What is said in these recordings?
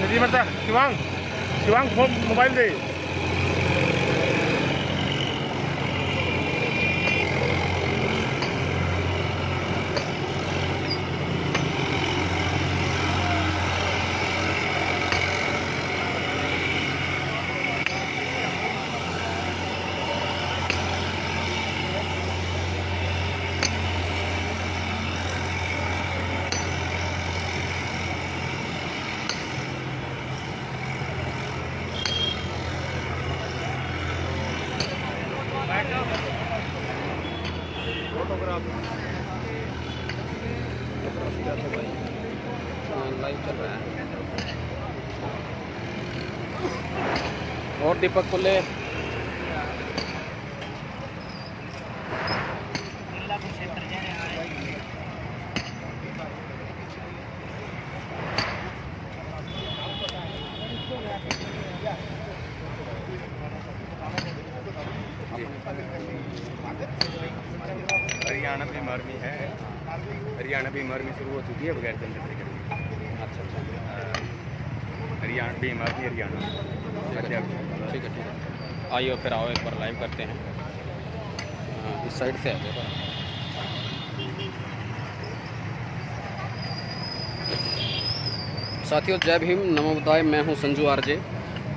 जी मत Shivang Shivang phone mobile दे। Live चल रहा है। और दीपक खुले हरियाणा बीमार में है। हरियाणा बीमार में शुरू हो चुकी है बगैर जनरेटर के। अच्छा अच्छा हरियाणा बीमार भी हरियाणा। ठीक है आइए फिर आओ एक बार लाइव करते हैं। इस साइड से आ जाएगा। साथियों जय भीम नमो बुद्धाय। मैं हूं संजू आरजे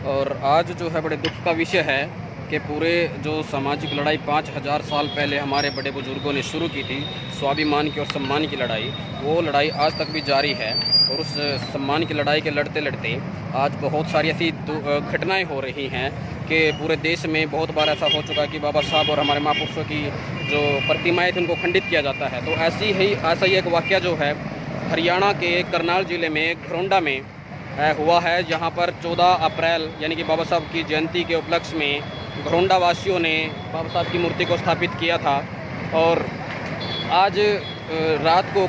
और आज जो है बड़े दुख का विषय है कि पूरे जो सामाजिक लड़ाई 5000 साल पहले हमारे बड़े बुजुर्गों ने शुरू की थी, स्वाभिमान की और सम्मान की लड़ाई, वो लड़ाई आज तक भी जारी है। और उस सम्मान की लड़ाई के लड़ते लड़ते आज बहुत सारी ऐसी घटनाएं हो रही हैं कि पूरे देश में बहुत बार ऐसा हो चुका है कि बाबा साहब और हमारे महापुरुषों की जो प्रतिमाएँ थी उनको खंडित किया जाता है। तो ऐसा ही एक वाक़या जो है हरियाणा के करनाल ज़िले में घरोंडा में हुआ है, जहां पर 14 अप्रैल यानी कि बाबा साहब की जयंती के उपलक्ष्य में घरोंडा वासियों ने बाबा साहब की मूर्ति को स्थापित किया था। और आज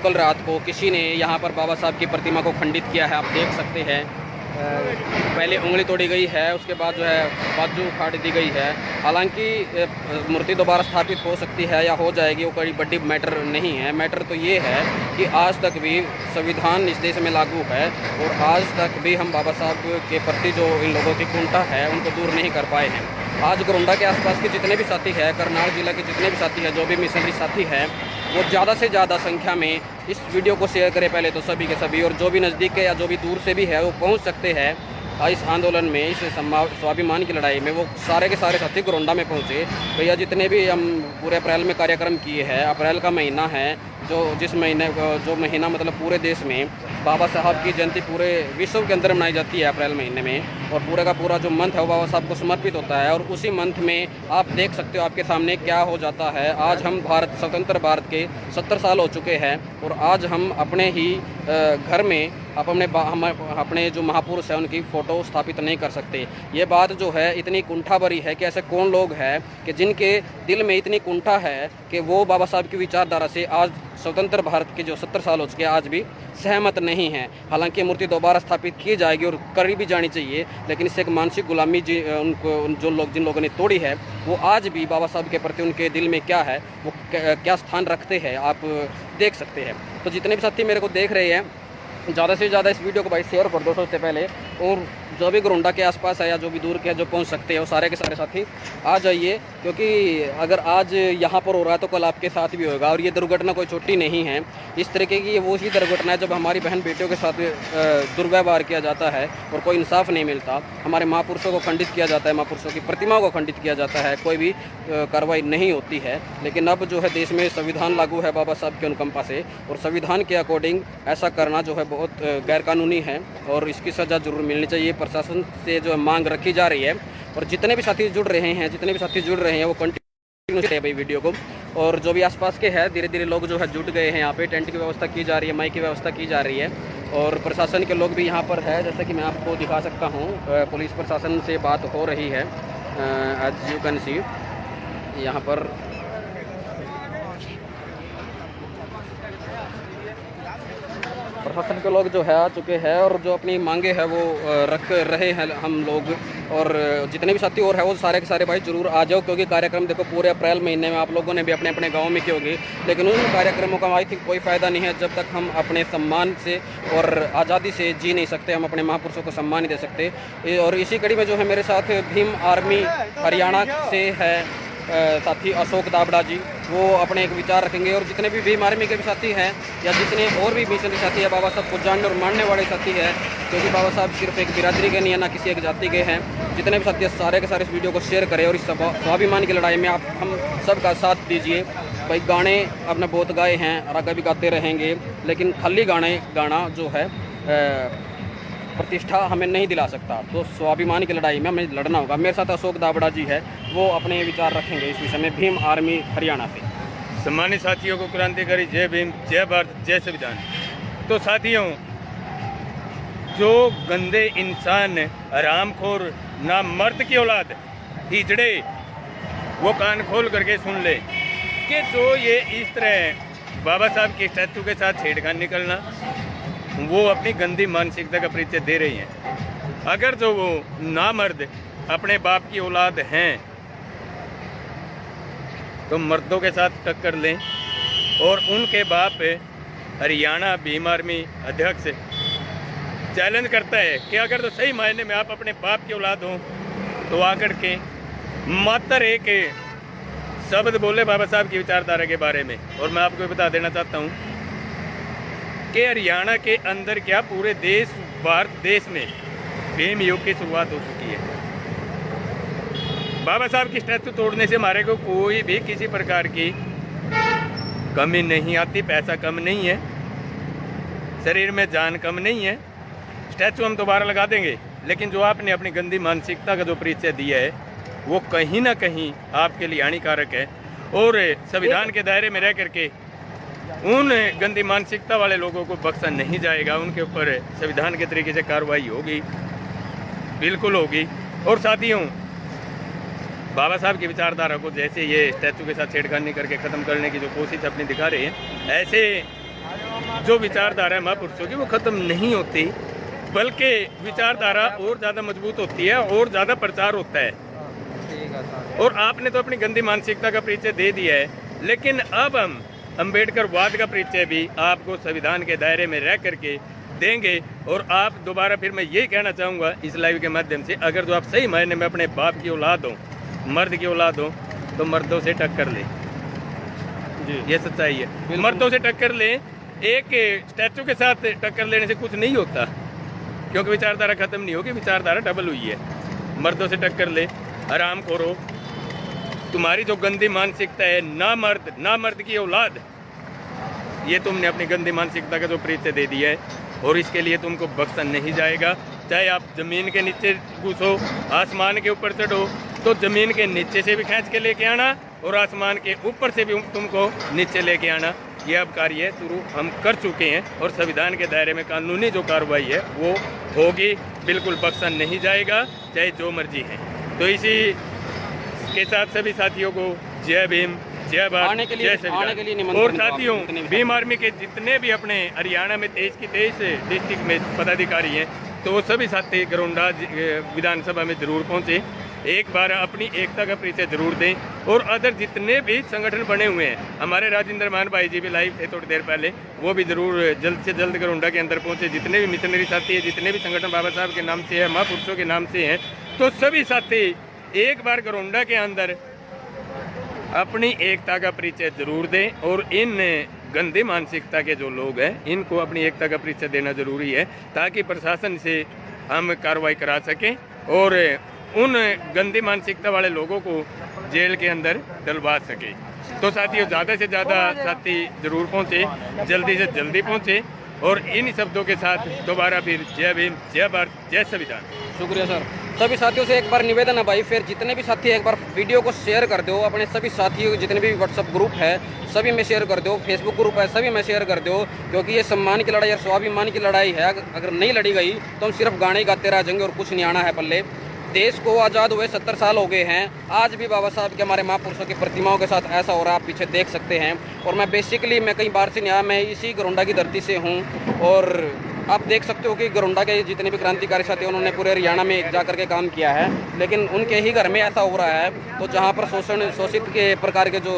कल रात को किसी ने यहां पर बाबा साहब की प्रतिमा को खंडित किया है। आप देख सकते हैं पहले उंगली तोड़ी गई है, उसके बाद जो है बाजू उखाड़ दी गई है। हालांकि मूर्ति दोबारा स्थापित हो सकती है या हो जाएगी, वो कोई बड़ी मैटर नहीं है। मैटर तो ये है कि आज तक भी संविधान इस देश में लागू है और आज तक भी हम बाबा साहब के प्रति जो इन लोगों की कुंठा है उनको दूर नहीं कर पाए हैं। आज घरोंडा के आसपास के जितने भी साथी हैं, करनाल जिला के जितने भी साथी हैं, जो भी मिशनरी साथी हैं, वो ज़्यादा से ज़्यादा संख्या में इस वीडियो को शेयर करें पहले तो सभी के सभी। और जो भी नज़दीक के या जो भी दूर से भी है वो पहुंच सकते हैं इस आंदोलन में, इस स्वाभिमान की लड़ाई में। वो सारे के सारे साथी घरोंडा में पहुंचे। भैया जितने भी हम पूरे अप्रैल में कार्यक्रम किए हैं, अप्रैल का महीना है जो महीना मतलब पूरे देश में बाबा साहब की जयंती पूरे विश्व के अंदर मनाई जाती है अप्रैल महीने में। और पूरे का पूरा जो मंथ है वो बाबा साहब को समर्पित होता है। और उसी मंथ में आप देख सकते हो आपके सामने क्या हो जाता है। आज हम स्वतंत्र भारत के 70 साल हो चुके हैं और आज हम अपने ही घर में अपने जो महापुरुष हैं उनकी फ़ोटो स्थापित नहीं कर सकते। ये बात जो है इतनी कुंठा भरी है कि ऐसे कौन लोग हैं कि जिनके दिल में इतनी कुंठा है कि वो बाबा साहब की विचारधारा से आज स्वतंत्र भारत के जो 70 साल हो चुके हैं आज भी सहमत नहीं हैं। हालांकि मूर्ति दोबारा स्थापित की जाएगी और करी भी जानी चाहिए, लेकिन इससे एक मानसिक गुलामी जिन लोगों ने तोड़ी है वो आज भी बाबा साहब के प्रति उनके दिल में क्या है, वो क्या स्थान रखते हैं, आप देख सकते हैं। तो जितने भी साथी मेरे को देख रहे हैं, ज़्यादा से ज़्यादा इस वीडियो को भाई शेयर कर दो सबसे पहले। और जो भी घरोंडा के आसपास है या जो भी दूर के जो पहुंच सकते हैं वो सारे के सारे साथी आ जाइए, क्योंकि अगर आज यहाँ पर हो रहा है तो कल आपके साथ भी होगा। और ये दुर्घटना कोई छोटी नहीं है। इस तरीके की वो ही दुर्घटना है जब हमारी बहन बेटियों के साथ दुर्व्यवहार किया जाता है और कोई इंसाफ नहीं मिलता। हमारे महापुरुषों को खंडित किया जाता है, महापुरुषों की प्रतिमाओं को खंडित किया जाता है, कोई भी कार्रवाई नहीं होती है। लेकिन अब जो है देश में संविधान लागू है बाबा साहब के अनुकंपा से, और संविधान के अकॉर्डिंग ऐसा करना जो है बहुत गैरकानूनी है और इसकी सज़ा जरूर मिलनी चाहिए। प्रशासन से जो मांग रखी जा रही है और जितने भी साथी जुड़ रहे हैं वो कंटिन्यू करें भाई वीडियो को। और जो भी आसपास के हैं धीरे धीरे लोग जो है जुट गए हैं। यहाँ पे टेंट की व्यवस्था की जा रही है, माइक की व्यवस्था की जा रही है और प्रशासन के लोग भी यहाँ पर है। जैसे कि मैं आपको दिखा सकता हूँ, पुलिस प्रशासन से बात हो रही है। एज यू कैन सी यहाँ पर प्रशासन के लोग जो है आ चुके हैं और जो अपनी मांगे है वो रख रहे हैं हम लोग। और जितने भी साथी और है वो सारे के सारे भाई जरूर आ जाओ, क्योंकि कार्यक्रम देखो पूरे अप्रैल महीने में आप लोगों ने भी अपने अपने गाँव में किए होंगे, लेकिन उन कार्यक्रमों का आई थिंक कोई फ़ायदा नहीं है जब तक हम अपने सम्मान से और आज़ादी से जी नहीं सकते, हम अपने महापुरुषों को सम्मान नहीं दे सकते। और इसी कड़ी में जो है मेरे साथ भीम आर्मी हरियाणा से है साथी अशोक दाबड़ा जी, वो अपने एक विचार रखेंगे। और जितने भी भीम आर्मी के भी साथी हैं या जितने और भी मिशन के साथी हैं, बाबा साहब को जानने और मानने वाले साथी हैं, क्योंकि बाबा साहब सिर्फ एक बिरादरी के नहीं है, ना किसी एक जाति के हैं। जितने भी साथी हैं सारे के सारे इस वीडियो को शेयर करें और इस स्वाभिमान की लड़ाई में आप हम सब का साथ दीजिए। भाई गाने आपने बहुत गाए हैं और आगे भी गाते रहेंगे, लेकिन खाली गाने गाना जो है प्रतिष्ठा हमें नहीं दिला सकता। तो स्वाभिमान की लड़ाई में हमें लड़ना होगा। मेरे साथ अशोक दाबड़ा जी है, वो अपने विचार रखेंगे इस विषय में, भीम आर्मी हरियाणा से। सम्मानित साथियों को क्रांतिकारी जय भीम, जय भारत, जय संविधान। तो साथियों, जो गंदे इंसान, हरामखोर, ना मर्द की औलाद, हिजड़े, वो कान खोल करके सुन ले कि जो ये इस तरह बाबा साहब के स्टैचू के साथ छेड़खानी करना, वो अपनी गंदी मानसिकता का परिचय दे रही हैं। अगर जो वो नामर्द अपने बाप की औलाद हैं तो मर्दों के साथ टक्कर लें। और उनके बाप हरियाणा भीम आर्मी अध्यक्ष चैलेंज करता है कि अगर तो सही मायने में आप अपने बाप की औलाद हो तो आकर के मात्र एक शब्द बोले बाबा साहब की विचारधारा के बारे में। और मैं आपको बता देना चाहता हूँ कि हरियाणा के अंदर क्या पूरे देश, भारत देश में भीम युग की शुरुआत हो चुकी है। बाबा साहब की स्टैचू तोड़ने से हमारे को कोई भी किसी प्रकार की कमी नहीं आती। पैसा कम नहीं है, शरीर में जान कम नहीं है। स्टैचू हम दोबारा लगा देंगे, लेकिन जो आपने अपनी गंदी मानसिकता का जो परिचय दिया है वो कहीं ना कहीं आपके लिए हानिकारक है। और संविधान के दायरे में रह करके उन गंदी मानसिकता वाले लोगों को बख्शा नहीं जाएगा। उनके ऊपर संविधान के तरीके से कार्रवाई होगी, बिल्कुल होगी। और साथियों, बाबा साहब की विचारधारा को जैसे ये स्टैचू के साथ छेड़खानी करके ख़त्म करने की जो कोशिश अपनी दिखा रहे हैं, ऐसे जो विचारधारा है महापुरुषों की वो ख़त्म नहीं होती, बल्कि विचारधारा और ज़्यादा मजबूत होती है और ज़्यादा प्रचार होता है। और आपने तो अपनी गंदी मानसिकता का परिचय दे दिया है, लेकिन अब हम अम्बेडकर वाद का परिचय भी आपको संविधान के दायरे में रह करके देंगे। और आप दोबारा फिर मैं यही कहना चाहूँगा इस लाइव के माध्यम से, अगर जो आप सही मायने में अपने बाप की औलाद हो, मर्द की औलाद हो, तो मर्दों से टक्कर ले जी, ये सच्चाई है। मर्दों से टक्कर ले। एक स्टैचू के साथ टक्कर लेने से कुछ नहीं होता, क्योंकि विचारधारा खत्म नहीं होगी, विचारधारा डबल हुई है। मर्दों से टक्कर ले, आराम करो। तुम्हारी जो गंदी मानसिकता है, ना मर्द की औलाद, ये तुमने अपनी गंदी मानसिकता का जो परिचय दे दिया है, और इसके लिए तुमको बख्शा नहीं जाएगा। चाहे आप ज़मीन के नीचे घुसो, आसमान के ऊपर चढ़ो, तो ज़मीन के नीचे से भी खींच के लेके आना और आसमान के ऊपर से भी तुमको नीचे लेके आना। ये अब कार्य शुरू हम कर चुके हैं और संविधान के दायरे में कानूनी जो कार्रवाई है वो होगी, बिल्कुल बख्शा नहीं जाएगा, चाहे जो मर्जी है। तो इसी के साथ सभी साथियों को जय भीम, जय भारत, जय संविधान। और साथियों, भीम आर्मी के जितने भी अपने हरियाणा में 23 डिस्ट्रिक्ट में पदाधिकारी हैं, तो वो सभी साथी गरोंडा विधानसभा में जरूर पहुँचे, एक बार अपनी एकता का परिचय जरूर दें। और अदर जितने भी संगठन बने हुए हैं, हमारे राजेंद्र मान भाई जी भी लाइव थे थोड़ी देर पहले, वो भी जरूर जल्द से जल्द गरोंडा के अंदर पहुंचे। जितने भी मिशनरी साथी हैं, जितने भी संगठन बाबा साहब के नाम से है, महापुरुषों के नाम से हैं, तो सभी साथी एक बार गरोंडा के अंदर अपनी एकता का परिचय जरूर दें। और इन गंदी मानसिकता के जो लोग हैं, इनको अपनी एकता का परिचय देना जरूरी है, ताकि प्रशासन से हम कार्रवाई करा सकें और उन गंदी मानसिकता वाले लोगों को जेल के अंदर डलवा सके। तो साथियों, ज़्यादा से ज़्यादा साथी जरूर पहुँचे, जल्दी से जल्दी पहुँचे। और इन शब्दों के साथ दोबारा फिर जय भीम, जय भारत, जय संविधान। शुक्रिया सर। सभी साथियों से एक बार निवेदन है भाई, फिर जितने भी साथी एक बार वीडियो को शेयर कर दो अपने सभी साथियों, जितने भी व्हाट्सअप ग्रुप है सभी में शेयर कर दो, फेसबुक ग्रुप है सभी में शेयर कर दो, क्योंकि ये सम्मान की लड़ाई और स्वाभिमान की लड़ाई है। अगर नहीं लड़ी गई तो हम सिर्फ गाने गाते रह जाएंगे और कुछ नहीं आना है पल्ले। देश को आज़ाद हुए 70 साल हो गए हैं, आज भी बाबा साहब के हमारे महापुरुषों की प्रतिमाओं के साथ ऐसा हो रहा है, आप पीछे देख सकते हैं। और मैं बेसिकली मैं कहीं बाहर से नहीं आया, मैं इसी गरोंडा की धरती से हूँ। और आप देख सकते हो कि गरोंडा के जितने भी क्रांतिकारी साथी उन्होंने पूरे हरियाणा में जा करके काम किया है, लेकिन उनके ही घर में ऐसा हो रहा है, तो जहाँ पर शोषित के प्रकार के जो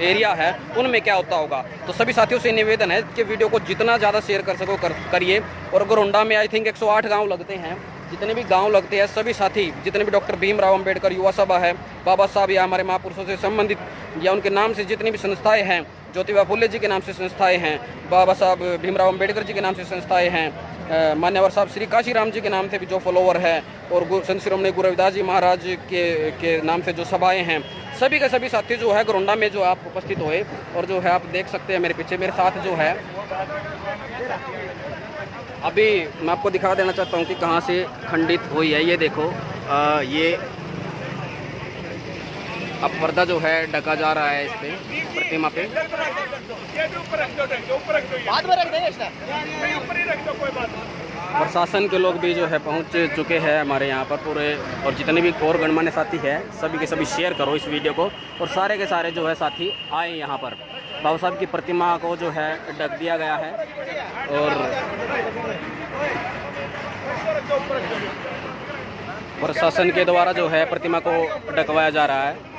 एरिया है उनमें क्या होता होगा। तो सभी साथियों से निवेदन है कि वीडियो को जितना ज़्यादा शेयर कर सको करिए। और गरोंडा में आई थिंक 108 गाँव लगते हैं, जितने भी गांव लगते हैं सभी साथी, जितने भी डॉक्टर भीमराव अंबेडकर युवा सभा है, बाबा साहब या हमारे महापुरुषों से संबंधित या उनके नाम से जितनी भी संस्थाएं हैं, ज्योतिबा फुले जी के नाम से संस्थाएं हैं, बाबा साहब भीमराव अंबेडकर जी के नाम से संस्थाएं हैं, मान्यवर साहब श्री काशीराम जी के नाम से भी जो फॉलोवर है, और संत शिरोमणि गुरु रविदास जी महाराज के नाम से जो सभाएं हैं, सभी के सभी साथी जो है गरोंडा में जो आप उपस्थित हुए। और जो है आप देख सकते हैं मेरे पीछे मेरे साथ जो है, अभी मैं आपको दिखा देना चाहता हूँ कि कहाँ से खंडित हुई है। ये देखो, ये अब पर्दा जो है ढका जा रहा है इस पे प्रतिमा पे। प्रशासन के लोग भी जो है पहुँच चुके हैं हमारे यहाँ पर पूरे, और जितने भी और गणमान्य साथी हैं सभी के सभी शेयर करो इस वीडियो को, और सारे के सारे जो है साथी आए यहाँ पर। बाबा साहब की प्रतिमा को जो है ढक दिया गया है, और प्रशासन के द्वारा जो है प्रतिमा को ढकवाया जा रहा है।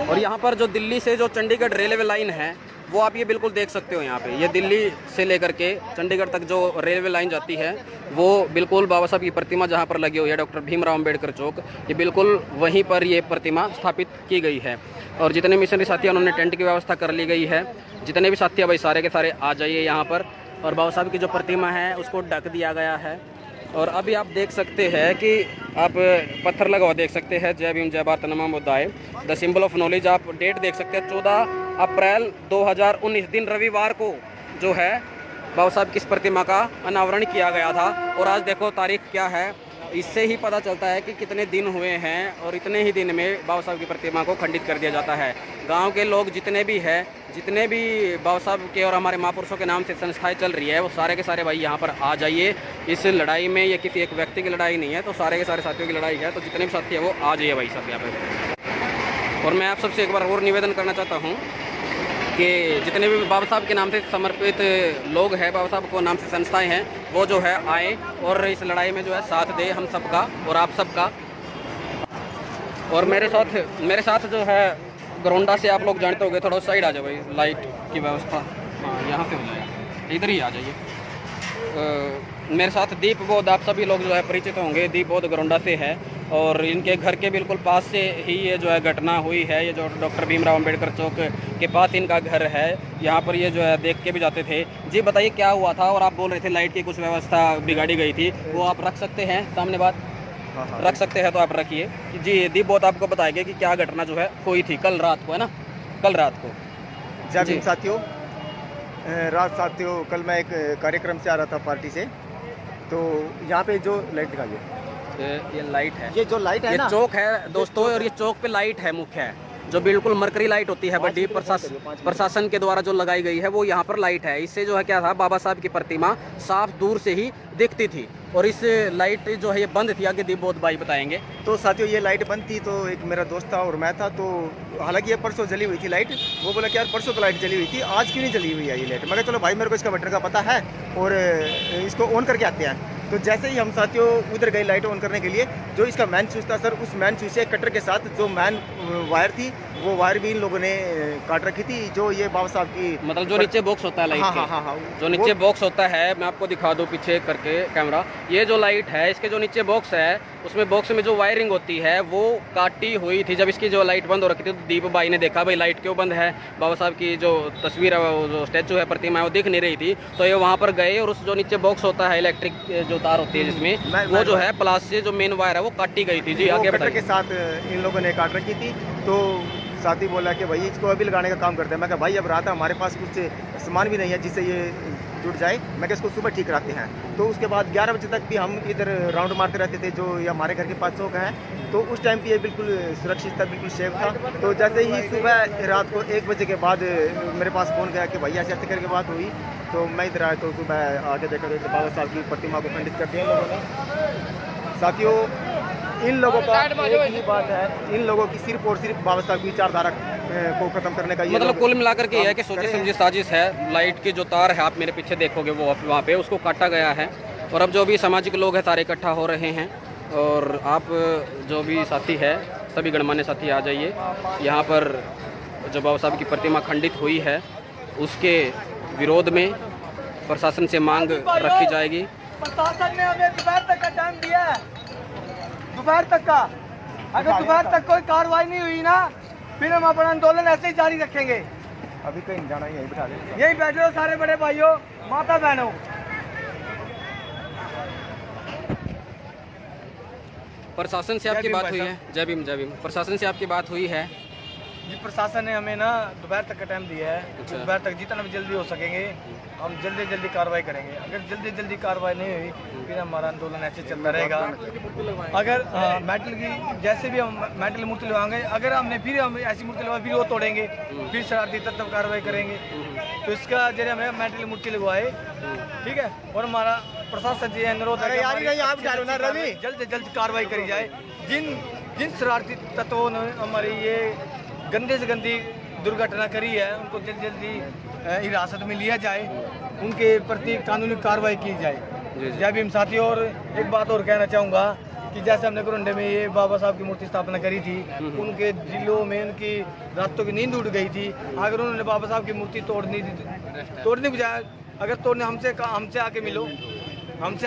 और यहाँ पर जो दिल्ली से जो चंडीगढ़ रेलवे लाइन है वो आप ये बिल्कुल देख सकते हो। यहाँ पे ये दिल्ली से लेकर के चंडीगढ़ तक जो रेलवे लाइन जाती है वो बिल्कुल बाबा साहब की प्रतिमा जहाँ पर लगी हुई है, डॉक्टर भीमराव अंबेडकर चौक, ये बिल्कुल वहीं पर ये प्रतिमा स्थापित की गई है। और जितने मिशनरी साथी उन्होंने टेंट की व्यवस्था कर ली गई है। जितने भी साथी भाई सारे के सारे आ जाइए यहाँ पर। और बाबा साहब की जो प्रतिमा है उसको ढक दिया गया है। और अभी आप देख सकते हैं कि आप पत्थर लगा हुआ देख सकते हैं, जय भीम जय भारत नमो बुद्धाय, द सिंबल ऑफ नॉलेज। आप डेट देख सकते हैं 14 अप्रैल 2019 दिन रविवार को जो है बाबा साहब की इस प्रतिमा का अनावरण किया गया था। और आज देखो तारीख क्या है, इससे ही पता चलता है कि कितने दिन हुए हैं, और इतने ही दिन में बाबा साहब की प्रतिमा को खंडित कर दिया जाता है। गांव के लोग जितने भी हैं, जितने भी बाबा साहब के और हमारे महापुरुषों के नाम से संस्थाएं चल रही है, वो सारे के सारे भाई यहाँ पर आ जाइए। इस लड़ाई में ये किसी एक व्यक्ति की लड़ाई नहीं है, तो सारे के सारे साथियों की लड़ाई है। तो जितने भी साथी हैं वो आ जाइए भाई साहब यहाँ पर। और मैं आप सबसे एक बार और निवेदन करना चाहता हूँ कि जितने भी बाबा साहब के नाम से समर्पित लोग हैं, बाबा साहब को नाम से संस्थाएं हैं, वो जो है आए और इस लड़ाई में जो है साथ दे हम सबका और आप सबका। और मेरे साथ जो है गरोंडा से आप लोग जानते होंगे, थोड़ा साइड आ जाओ भाई, लाइट की व्यवस्था हाँ यहाँ पे हो जाएगा, इधर ही आ जाइए। मेरे साथ दीप बोध, आप सभी लोग जो है परिचित होंगे, दीप बोध गरोंडा से है, और इनके घर के बिल्कुल पास से ही ये जो है घटना हुई है। ये जो डॉक्टर भीमराव अंबेडकर चौक के पास इनका घर है, यहाँ पर ये जो है देख के भी जाते थे। जी बताइए क्या हुआ था, और आप बोल रहे थे लाइट की कुछ व्यवस्था बिगाड़ी गई थी, वो आप रख सकते हैं सामने बात? हाँ। रख सकते हैं तो आप रखिए। जी दीप बोध आपको बताएंगे कि क्या घटना जो है हुई थी कल रात को, है ना, कल रात को। जय भीम साथियों, कल मैं एक कार्यक्रम से आ रहा था पार्टी से, तो यहाँ पे जो लाइट दिखाइए, ये लाइट है, ये जो लाइट है ये ना, चौक है दोस्तों, और ये चौक पे लाइट है मुख्य है, जो बिल्कुल मरकरी लाइट होती है बड़ी, प्रशासन के द्वारा जो लगाई गई है वो यहाँ पर लाइट है। इससे जो है क्या था, बाबा साहब की प्रतिमा साफ दूर से ही दिखती थी, और इस लाइट जो है ये बंद थी, आगे दीप बोध भाई बताएंगे। तो साथियों ये लाइट बंद थी, तो एक मेरा दोस्त था और मैं था, तो हालांकि ये परसों जली हुई थी लाइट। वो बोला कि यार परसों तो लाइट जली हुई थी, आज क्यों नहीं जली हुई है ये लाइट। मैं कहा चलो भाई मेरे को इसका बटन का पता है और इसको ऑन करके आते हैं। तो जैसे ही हम साथियों उधर गए लाइट ऑन करने के लिए, जो इसका मैन स्विच था सर, उस मैन स्विच से कटर के साथ जो मैन वायर थी वो वायर भी इन लोगों ने काट रखी थी। जो ये बाबा साहब की मतलब जो नीचे बॉक्स होता है लाइट के, हाँ, जो नीचे बॉक्स होता है, मैं आपको दिखा दूं पीछे करके कैमरा, ये जो लाइट है इसके जो नीचे बॉक्स है, उसमें बॉक्स में जो वायरिंग होती है वो काटी हुई थी। जब इसकी जो लाइट बंद हो रखी थी तो दीप भाई ने देखा भाई लाइट क्यों बंद है, बाबा साहब की जो तस्वीर है, वो जो स्टैचू है, प्रतिमा है, वो दिख नहीं रही थी। तो ये वहाँ पर गए और उस जो नीचे बॉक्स होता है इलेक्ट्रिक जो तार होती है जिसमें, वो जो है प्लास से जो मेन वायर है वो काटी गई थी। जी आगे कटर के साथ इन लोगों ने काट रखी थी। तो साथी बोला कि भाई इसको अभी लगाने का काम करते हैं। मैं कहा भाई अब रात है, हमारे पास कुछ सामान भी नहीं है जिससे ये जुड़ जाए। मैं इसको सुबह ठीक कराते हैं। तो उसके बाद 11 बजे तक भी हम इधर राउंड मारते रहते थे, जो ये हमारे घर के पास चौक है तो उस टाइम पे ये बिल्कुल सुरक्षित था, बिल्कुल सेफ था। तो जैसे ही सुबह रात को 1 बजे के बाद मेरे पास फ़ोन गया कि भैया ऐसे करके बात हुई, तो मैं इधर आया तो सुबह आके देखा तो बाबा साहब की प्रतिमा को खंडित कर दिया लोगों ने। साथियों, इन लोगों का एक ही बात है, इन लोगों की सिर्फ और सिर्फ बाबा साहब की विचारधारा को खत्म करने का ये मतलब कुल मिलाकर के ये है कि सोचे करें। समझी साजिश है। लाइट के जो तार है आप मेरे पीछे देखोगे वो वहाँ पे उसको काटा गया है, और अब जो भी सामाजिक लोग हैं सारे इकट्ठा हो रहे हैं। और आप जो भी साथी है सभी गणमान्य साथी आ जाइए। यहाँ पर जो बाबा साहब की प्रतिमा खंडित हुई है उसके विरोध में प्रशासन से मांग रखी जाएगी। प्रशासन ने हमें दोपहर तक का टाइम दिया है, दोपहर तक का। अगर दोपहर तक कोई कार्रवाई नहीं हुई ना, फिर हम अपना आंदोलन ऐसे ही जारी रखेंगे। अभी कहीं नहीं जाना, यहीं बिठा दे। यही बैठे हो सारे बड़े भाइयों, माता बहनों। प्रशासन से आपकी बात हुई है? जय भीम, जय भीम। प्रशासन से आपकी बात हुई है? जी, प्रशासन ने हमें ना दोपहर तक का टाइम दिया है। अच्छा। दोपहर तक जितना भी जल्दी हो सकेंगे हम जल्दी कार्रवाई करेंगे। अगर जल्दी कार्रवाई नहीं हुई फिर हमारा आंदोलन ऐसे चलता रहेगा। अगर मेटल की जैसे भी हम मेटल मूर्ति लगाएंगे, अगर हमने फिर हम ऐसी मूर्ति लगवाई फिर वो तोड़ेंगे, फिर शरारती तत्व कार्रवाई करेंगे। तो इसका जरिए हमें मेटल मूर्ति लगवाए, ठीक है। और हमारा प्रशासन से अनुरोध है कि जल्द से जल्द कार्रवाई करी जाए। जिन शरारती तत्वों ने हमारी ये गंदे से गंदी दुर्घटना करी है उनको जल्दी हिरासत में लिया जाए, उनके प्रति कानूनी कार्रवाई की जाए। जय भीम साथियों। और एक बात और कहना चाहूँगा कि जैसे हमने घरोंडे में ये बाबा साहब की मूर्ति स्थापना करी थी, उनके दिलों में उनकी रातों की नींद उड़ गई थी। अगर उन्होंने बाबा साहब की मूर्ति तोड़ने बजाय अगर तोड़ने हमसे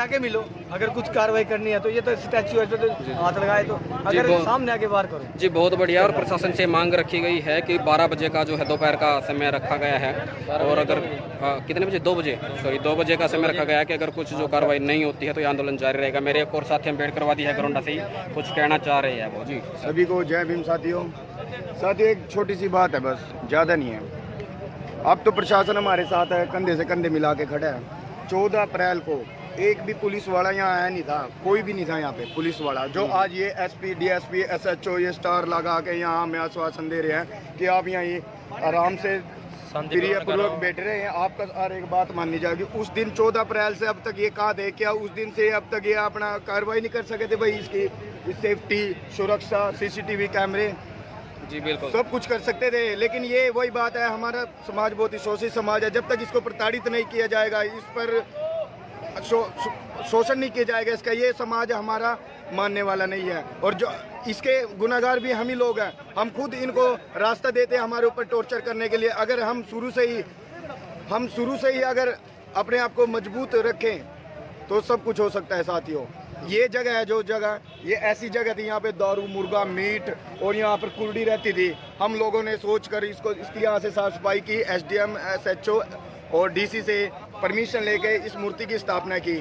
आके मिलो, अगर कुछ कार्रवाई करनी है तो ये तो स्टैच्यू है तो हाथ लगाए, तो अगर सामने आके बाहर करो। जी, बहुत बढ़िया। और प्रशासन से मांग रखी गई है कि 12 बजे का जो है दोपहर का समय रखा गया है, और अगर कितने बजे 2 बजे का समय रखा गया है कि अगर कुछ जो कार्रवाई नहीं होती है तो ये आंदोलन जारी रहेगा। मेरे एक और साथी अम्बेडकरवादी है घरोंडा से ही कुछ कहना चाह रहे हैं वो। जी, सभी को जय भीम साथियों। एक छोटी सी बात है, बस ज़्यादा नहीं है। अब तो प्रशासन हमारे साथ है, कंधे से कंधे मिला के खड़ा है। 14 अप्रैल को एक भी पुलिस वाला यहाँ आया नहीं था, कोई भी नहीं था यहाँ पे पुलिस वाला। जो आज ये एसपी, डीएसपी, एसएचओ ये स्टार लगा के यहाँ हमें आश्वासन दे रहे हैं कि आप यहाँ ये आराम से प्रियपूर्वक बैठ रहे हैं, आपका हर एक बात माननी जाएगी। उस दिन 14 अप्रैल से अब तक ये कहा थे क्या? उस दिन से अब तक ये अपना कार्रवाई नहीं कर सके थे भाई? इसकी सेफ्टी, सुरक्षा, सीसीटीवी कैमरे, जी बिल्कुल सब कुछ कर सकते थे। लेकिन ये वही बात है, हमारा समाज बहुत ही शोषित समाज है। जब तक इसको प्रताड़ित नहीं किया जाएगा, इस पर शोषण नहीं किया जाएगा, इसका ये समाज हमारा मानने वाला नहीं है। और जो इसके गुनाहगार भी हम ही लोग हैं। हम खुद इनको रास्ता देते हैं हमारे ऊपर टॉर्चर करने के लिए। अगर हम शुरू से ही अगर अपने आप को मजबूत रखें तो सब कुछ हो सकता है साथियों। ये जगह है जो जगह, ये ऐसी जगह थी, यहाँ पे दारू, मुर्गा, मीट और यहाँ पर कुर्डी रहती थी। हम लोगों ने सोचकर इसकी यहाँ से साफ सफाई की, एसडीएम, एसएचओ और डीसी से परमिशन लेके इस मूर्ति की स्थापना की,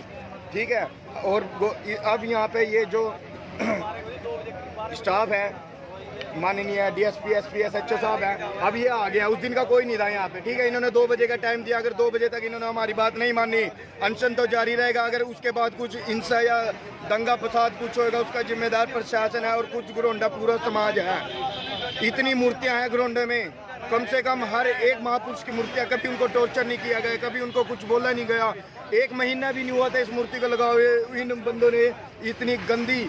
ठीक है। और अब यहाँ पे ये जो स्टाफ है, माननीय डीएसपी, एसपी, एसएचओ साहब है, अब ये आ गया। उस दिन का कोई नहीं था यहाँ पे, ठीक है। इन्होंने 2 बजे का टाइम दिया। अगर 2 बजे तक इन्होंने हमारी बात नहीं मानी, अनशन तो जारी रहेगा। अगर उसके बाद कुछ हिंसा या दंगा फसाद कुछ होगा, उसका जिम्मेदार प्रशासन है और कुछ घरोंडा पूरा समाज है। इतनी मूर्तियाँ हैं घरोंडे में, कम से कम हर एक महापुरुष की मूर्तियाँ, कभी उनको टॉर्चर नहीं किया गया, कभी उनको कुछ बोला नहीं गया। 1 महीना भी नहीं हुआ था इस मूर्ति को लगाए हुए। इन बंदों ने इतनी गंदी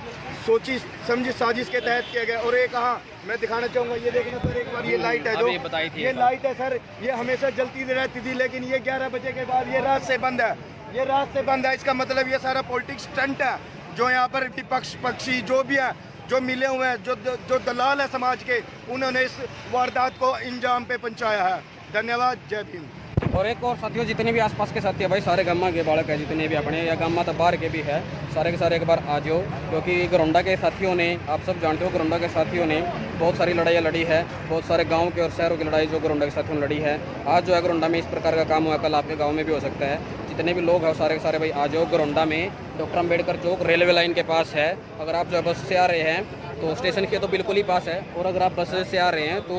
सोची समझी साजिश के तहत किया गया। और ये कहा, मैं दिखाना चाहूँगा, ये देखना सर एक बार, ये लाइट है जो ये लाइट है सर, ये हमेशा जलती रहती थी, लेकिन ये 11 बजे के बाद ये रात से बंद है। ये रात से बंद है, इसका मतलब ये सारा पॉलिटिक्स स्टंट है। जो यहाँ पर विपक्ष पक्षी जो भी है, जो मिले हुए हैं, जो दलाल है समाज के, उन्होंने इस वारदात को इंजाम पे पहुंचाया है। धन्यवाद। जय भीम। और एक और साथियों, जितने भी आसपास के साथी है भाई, सारे गामा के बालक है, जितने भी अपने या गामा तो बाहर के भी है, सारे के सारे एक बार आ जाओ। क्योंकि घरोंडा के साथियों ने, आप सब जानते हो, घरोंडा के साथियों ने बहुत सारी लड़ाइयाँ लड़ी है, बहुत सारे गाँव के और शहरों की लड़ाई जो घरोंडा के साथियों ने लड़ी है। आज जो है घरोंडा में इस प्रकार का काम हुआ, कल आपके गाँव में भी हो सकता है। जितने भी लोग हैं सारे के सारे भाई आ जाओ। घरोंडा में डॉक्टर अम्बेडकर चौक रेलवे लाइन के पास है। अगर आप जो बस से आ रहे हैं तो स्टेशन के तो बिल्कुल ही पास है, और अगर आप बस से आ रहे हैं तो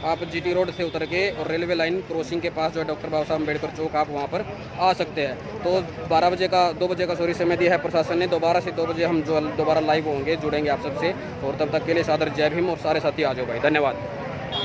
आप GT रोड से उतर के और रेलवे लाइन क्रॉसिंग के पास जो है डॉक्टर बाबा साहब अम्बेडकर चौक, आप वहाँ पर आ सकते हैं। तो 2 बजे का समय दिया है प्रशासन ने। दोबारा से 2 बजे हम जो दोबारा लाइव होंगे, जुड़ेंगे आप सबसे। और तब तक के लिए सादर जय भीम और सारे साथी आ जाओ भाई। धन्यवाद।